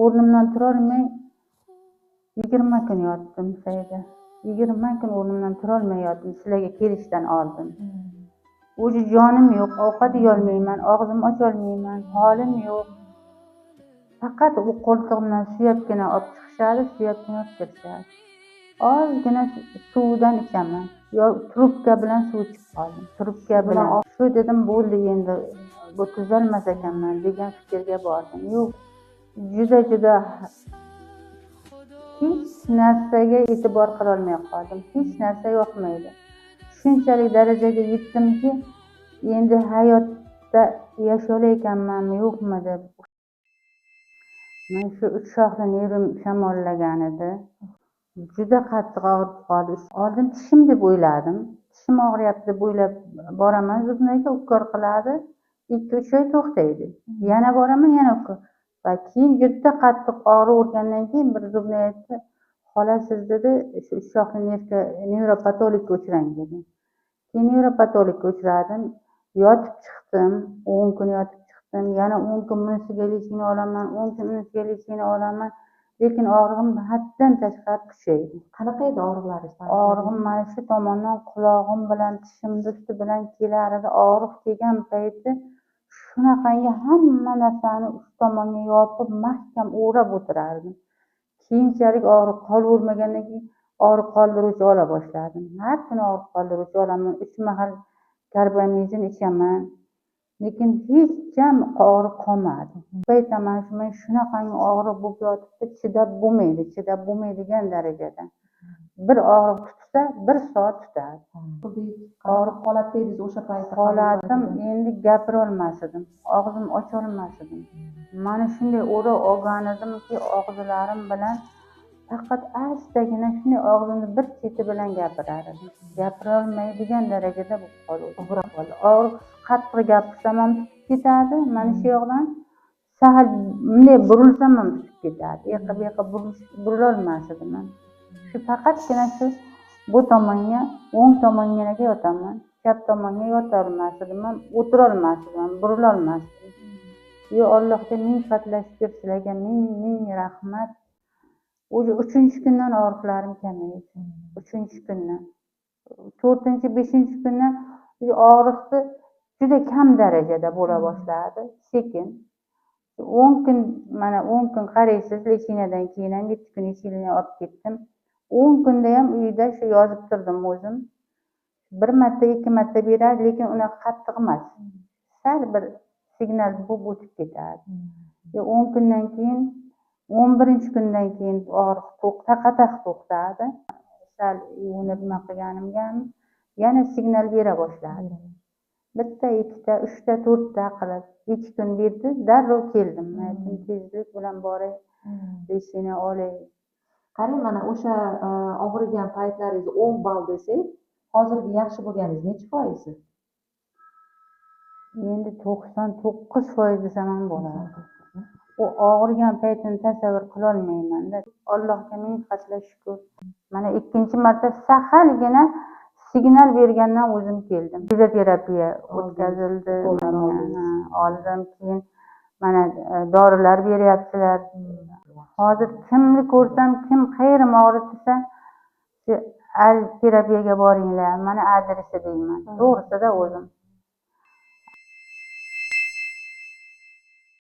O'rnimdan turolmay 20 kun yotdim sayda. 20 kun o'rnimdan turolmay yotdim sizlarga kelishdan oldin. O'zi jonim yo'q, ovqat yeyolmayman, og'zim ocholmayman, holim yo'q. Faqat u qo'ltig'imdan suyabgina olib chiqishadi, suyabgina olib kirishadi. Ozgina suvdan ichaman. Yo trubka bilan suv ichib qoldim. Trubka bilan shu dedim bo'ldi endi bu tuzalmas ekanman degan fikrga bordim. Yo'q, juda hech narsaga e'tibor qila olmay qoldim. Hech narsa yoqmaydi. Shunchalik darajaga yetdimki, endi hayotda yashayotganmanmi yo'qmi deb. Men shu 3 shoxli nervim shamollagan edi. Juda qattiq og'rib qoldi. Oldin tishim deb o'yladim. Tishim og'riyapti deb o'ylab boraman, zubnayga ukol qiladi. 2-3 oy to'xtaydi. Yana boraman, yana ukol. Va keyin juda qattiq og'rib o'rgandan keyin bir zubnay aytdi, xola siz dedi shu 3 shoxli nevropatologga uchrang dedi. Keyin nevropatologga uchradim. Yotib chiqdim, 10 kun yotib chiqdim. Yana 10 kun bunisiga lechkina olaman, 10 kun bunisiga lechkina olaman. Lekin og'rig'im haddan tashqari kuchaydi. Qanaqa edi og'riqlaringiz? Og'rig'im mana shu tomondan qulog'im bilan tishimni usti bilan kelar edi. Og'riq kelgan payti shunaqangi hamma narsani ust tomonga yopib mahkam o'rab o'tirardim. Keyinchalik og'riq qolavermagandan keyin og'riq qoldiruvchi ola boshladim. Har kuni og'riq qoldiruvchi olaman. 3 mahal karbamazin ichaman. Lekin hech ham og'riq qolmadi. Aytaman, men shunaqangi og'riq bo'lib yotibdi, chidab bo'lmaydigan darajada. Bir og'riq tutsa 1 soat tutadi. Og'riq holatda edingiz o'sha paytda? Holatim endi gapira olmas edim, og'zim ocha olmas edim. Mana shunday o'ra olgan edimki, og'izlarim bilan faqat astagina shunday og'zimni bir cheti bilan gapirar edim. Gapira olmaydigan darajada bo'lib qoldi. Og'riq qattiq gapirsam ham tutib ketadi, mana shu yoqdan. Sahal bunday burilsam ham tutib ketadi. Bu yoqqa burila olmas edim. Shu faqatgina shu bu tomonga, o'ng tomonginaga yotaman. Chap tomonga yota olmas edim, o'tira olmas edim, burila olmas edim. Yo Allohga ming fatla shukr, sizlarga ming rahmat. O'zi 3-kundan og'riqlarim kamaydi. 3-kundan. 4-5 kundan og'riqni juda kam darajada bo'la boshladi, sekin. 10 kun qaraysiz, lechinadan keyin ham 7 kun lechina olib ketdim. 10 kunda ham uyda shu yozib turdim o'zim. 1 marta, 2 marta beradi, lekin unaqa qattiq emas. Sal bir signal bo'lib o'tib ketadi. 10 kundan keyin 11-kundan keyin og'riq to'xtadi. Sal yuvinib nima qilganimga yana signal bera boshladi. 1 ta, 2 ta, 3 ta, 4 ta qilib 2 kun berdi, darrov keldim. Aytdim, tezlik bilan boray, lechina olay. Qarang, mana o'sha og'rigan paytlaringiz 10 ball desak, hozirgi yaxshi bo'lganingiz necha foizi? Endi 99% desam ham bo'ladi. O og'rigan paytini tasavvur qila olmayman-da. Allohga ming qatla shukr. Mana 2-marta sahalgina signal bergandan o'zim keldim. Fizioterapiya o'tkazildi. Oldim, keyin mana dorilar beryaptilar. Hozir kimni ko'rsam, kim qayerimi og'ritsa, shu terapiyaga boringlar, mana adresi deyman. To'g'risida o'zim.